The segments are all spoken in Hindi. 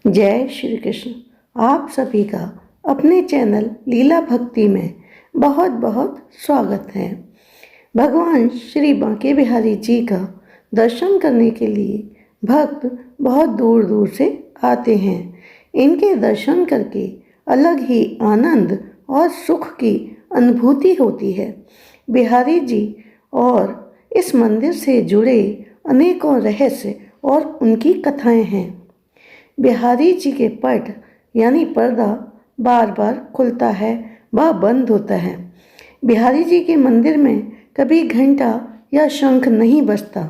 जय श्री कृष्ण। आप सभी का अपने चैनल लीला भक्ति में बहुत बहुत स्वागत है। भगवान श्री बांके बिहारी जी का दर्शन करने के लिए भक्त बहुत दूर दूर से आते हैं। इनके दर्शन करके अलग ही आनंद और सुख की अनुभूति होती है। बिहारी जी और इस मंदिर से जुड़े अनेकों रहस्य और उनकी कथाएं हैं। बिहारी जी के पट यानी पर्दा बार बार खुलता है व बंद होता है। बिहारी जी के मंदिर में कभी घंटा या शंख नहीं बजता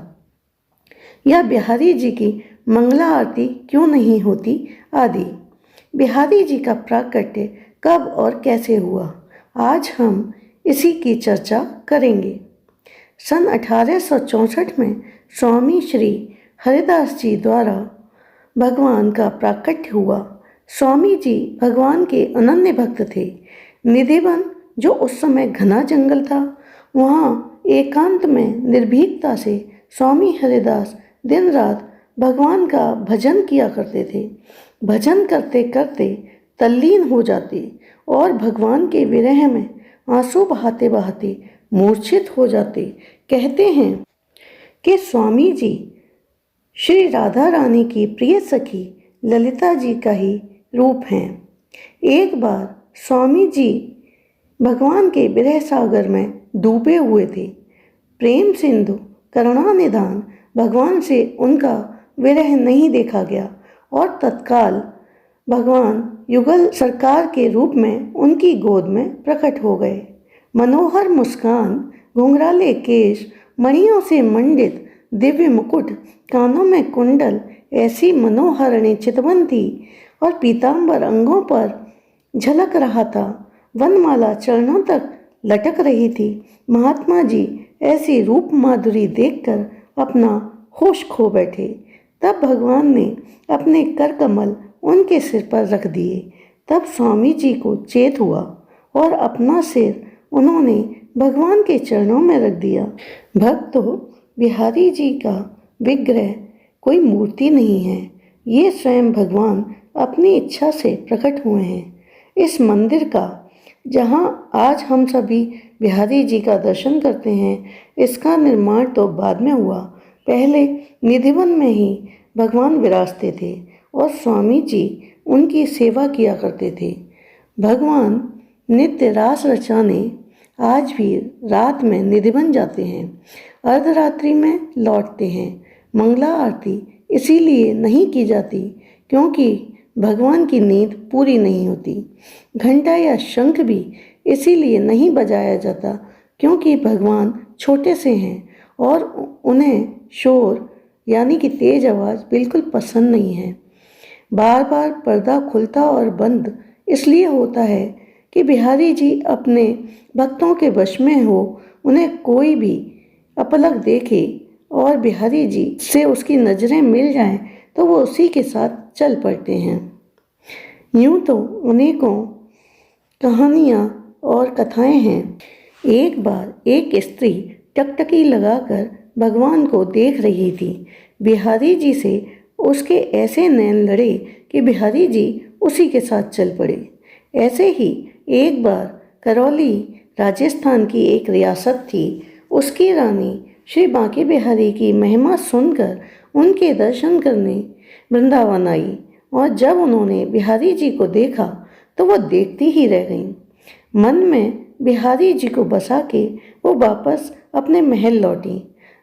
या बिहारी जी की मंगला आरती क्यों नहीं होती आदि। बिहारी जी का प्राकट्य कब और कैसे हुआ, आज हम इसी की चर्चा करेंगे। सन 1864 में स्वामी श्री हरिदास जी द्वारा भगवान का प्राकट्य हुआ। स्वामी जी भगवान के अनन्य भक्त थे। निधिवन, जो उस समय घना जंगल था, वहाँ एकांत में निर्भीकता से स्वामी हरिदास दिन रात भगवान का भजन किया करते थे। भजन करते करते तल्लीन हो जाते और भगवान के विरह में आंसू बहाते बहाते मूर्छित हो जाते। कहते हैं कि स्वामी जी श्री राधा रानी की प्रिय सखी ललिता जी का ही रूप हैं। एक बार स्वामी जी भगवान के विरह सागर में डूबे हुए थे। प्रेम सिंधु करुणानिधान भगवान से उनका विरह नहीं देखा गया और तत्काल भगवान युगल सरकार के रूप में उनकी गोद में प्रकट हो गए। मनोहर मुस्कान, घुंघराले केश, मणियों से मंडित दिव्य मुकुट, कानों में कुंडल, ऐसी मनोहरणी चितवन थी और पीतांबर अंगों पर झलक रहा था। वनमाला चरणों तक लटक रही थी। महात्मा जी ऐसी रूप माधुरी देखकर अपना होश खो बैठे। तब भगवान ने अपने कर कमल उनके सिर पर रख दिए। तब स्वामी जी को चेत हुआ और अपना सिर उन्होंने भगवान के चरणों में रख दिया। भक्तों, बिहारी जी का विग्रह कोई मूर्ति नहीं है, ये स्वयं भगवान अपनी इच्छा से प्रकट हुए हैं। इस मंदिर का, जहाँ आज हम सभी बिहारी जी का दर्शन करते हैं, इसका निर्माण तो बाद में हुआ। पहले निधिवन में ही भगवान विराजते थे और स्वामी जी उनकी सेवा किया करते थे। भगवान नित्य रास रचाने आज भी रात में निधिवन जाते हैं, अर्धरात्रि में लौटते हैं। मंगला आरती इसीलिए नहीं की जाती क्योंकि भगवान की नींद पूरी नहीं होती। घंटा या शंख भी इसीलिए नहीं बजाया जाता क्योंकि भगवान छोटे से हैं और उन्हें शोर यानी कि तेज आवाज़ बिल्कुल पसंद नहीं है। बार बार पर्दा खुलता और बंद इसलिए होता है कि बिहारी जी अपने भक्तों के वश में हो। उन्हें कोई भी अपलक देखे और बिहारी जी से उसकी नज़रें मिल जाएं तो वो उसी के साथ चल पड़ते हैं। यूँ तो अनेकों कहानियाँ और कथाएं हैं। एक बार एक स्त्री टकटकी लगाकर भगवान को देख रही थी। बिहारी जी से उसके ऐसे नैन लड़े कि बिहारी जी उसी के साथ चल पड़े। ऐसे ही एक बार करौली राजस्थान की एक रियासत थी। उसकी रानी श्री बांके बिहारी की महिमा सुनकर उनके दर्शन करने वृंदावन आई और जब उन्होंने बिहारी जी को देखा तो वो देखती ही रह गईं। मन में बिहारी जी को बसा के वो वापस अपने महल लौटी।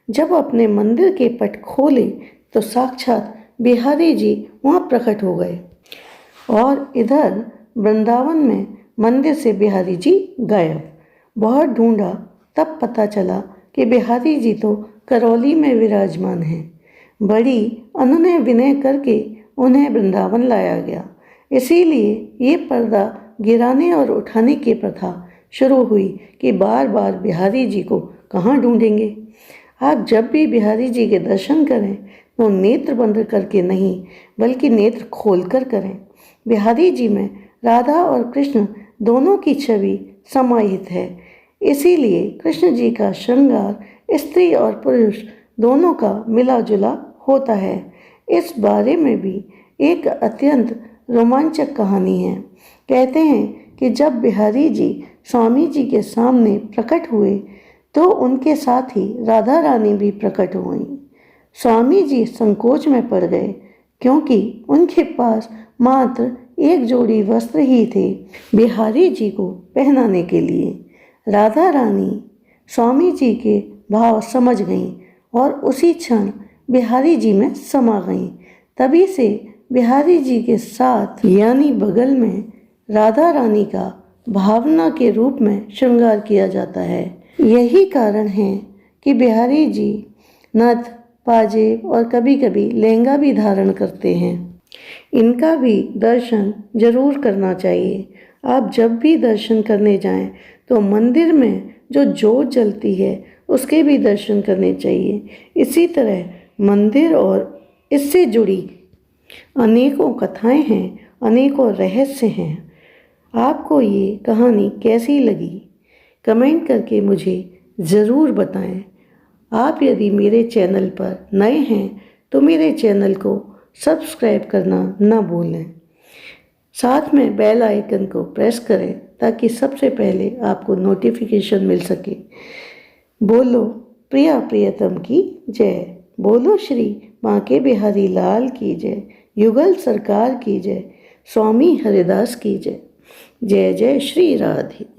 जब अपने मंदिर के पट खोले तो साक्षात बिहारी जी वहाँ प्रकट हो गए और इधर वृंदावन में मंदिर से बिहारी जी गायब। बहुत ढूंढा, तब पता चला कि बिहारी जी तो करौली में विराजमान हैं। बड़ी अनुनय विनय करके उन्हें वृंदावन लाया गया। इसीलिए ये पर्दा गिराने और उठाने की प्रथा शुरू हुई कि बार बार बिहारी जी को कहाँ ढूंढेंगे। आप जब भी बिहारी जी के दर्शन करें तो नेत्र बंद करके नहीं बल्कि नेत्र खोलकर करें। बिहारी जी में राधा और कृष्ण दोनों की छवि समाहित है। इसीलिए कृष्ण जी का श्रृंगार स्त्री और पुरुष दोनों का मिला जुला होता है। इस बारे में भी एक अत्यंत रोमांचक कहानी है। कहते हैं कि जब बिहारी जी स्वामी जी के सामने प्रकट हुए तो उनके साथ ही राधा रानी भी प्रकट हुई। स्वामी जी संकोच में पड़ गए क्योंकि उनके पास मात्र एक जोड़ी वस्त्र ही थे बिहारी जी को पहनाने के लिए। राधा रानी स्वामी जी के भाव समझ गईं और उसी क्षण बिहारी जी में समा गईं। तभी से बिहारी जी के साथ यानी बगल में राधा रानी का भावना के रूप में श्रृंगार किया जाता है। यही कारण है कि बिहारी जी नथ, पाजेब और कभी कभी लहंगा भी धारण करते हैं। इनका भी दर्शन जरूर करना चाहिए। आप जब भी दर्शन करने जाएं तो मंदिर में जो जोत जलती है उसके भी दर्शन करने चाहिए। इसी तरह मंदिर और इससे जुड़ी अनेकों कथाएं हैं, अनेकों रहस्य हैं। आपको ये कहानी कैसी लगी कमेंट करके मुझे ज़रूर बताएं। आप यदि मेरे चैनल पर नए हैं तो मेरे चैनल को सब्सक्राइब करना ना भूलें। साथ में बेल आइकन को प्रेस करें ताकि सबसे पहले आपको नोटिफिकेशन मिल सके। बोलो प्रिया प्रियतम की जय। बोलो श्री बांके बिहारी लाल की जय। युगल सरकार की जय। स्वामी हरिदास की जय। जय जय श्री राधे।